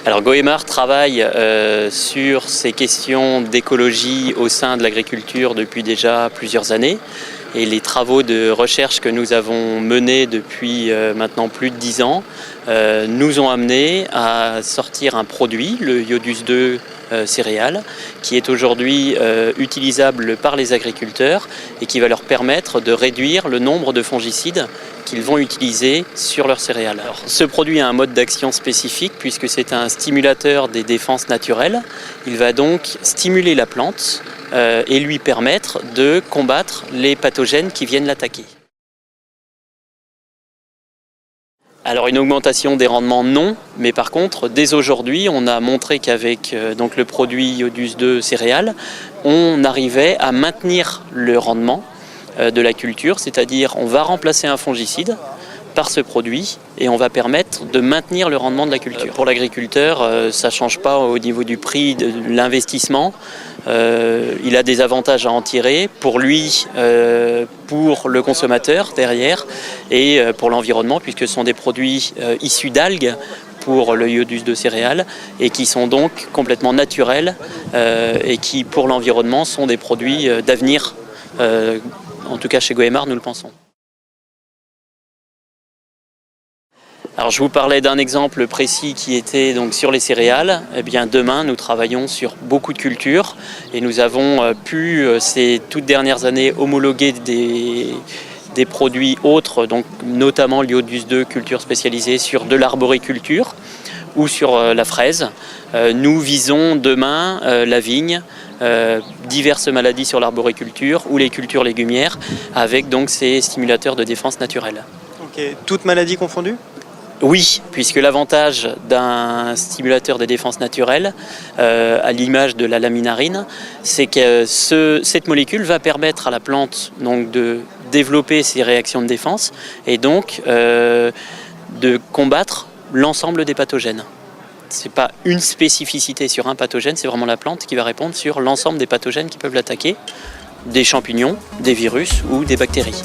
Alors Goemar travaille sur ces questions d'écologie au sein de l'agriculture depuis déjà plusieurs années. Et les travaux de recherche que nous avons menés depuis maintenant plus de 10 ans nous ont amenés à sortir un produit, le Iodus 2 céréales, qui est aujourd'hui utilisable par les agriculteurs et qui va leur permettre de réduire le nombre de fongicides qu'ils vont utiliser sur leurs céréales. Alors, ce produit a un mode d'action spécifique puisque c'est un stimulateur des défenses naturelles. Il va donc stimuler la plante et lui permettre de combattre les pathogènes qui viennent l'attaquer. Alors une augmentation des rendements, non, mais par contre, dès aujourd'hui, on a montré qu'avec le produit Iodus 2 céréales, on arrivait à maintenir le rendement de la culture, c'est-à-dire on va remplacer un fongicide par ce produit et on va permettre de maintenir le rendement de la culture. Pour l'agriculteur, ça ne change pas au niveau du prix de l'investissement. Il a des avantages à en tirer pour lui, pour le consommateur derrière et pour l'environnement puisque ce sont des produits issus d'algues pour le Iodus de céréales et qui sont donc complètement naturels et qui pour l'environnement sont des produits d'avenir. En tout cas chez Goemar, nous le pensons. Alors je vous parlais d'un exemple précis qui était donc sur les céréales. Eh bien demain nous travaillons sur beaucoup de cultures et nous avons pu ces toutes dernières années homologuer des produits autres, donc notamment l'Iodus 2 culture spécialisée sur de l'arboriculture ou sur la fraise. Nous visons demain la vigne, diverses maladies sur l'arboriculture ou les cultures légumières avec donc ces stimulateurs de défense naturelle. Ok, toutes maladies confondues ? Oui, puisque l'avantage d'un stimulateur de défense naturelle, à l'image de la laminarine, c'est que cette molécule va permettre à la plante donc, de développer ses réactions de défense et donc de combattre l'ensemble des pathogènes. Ce n'est pas une spécificité sur un pathogène, c'est vraiment la plante qui va répondre sur l'ensemble des pathogènes qui peuvent l'attaquer, des champignons, des virus ou des bactéries.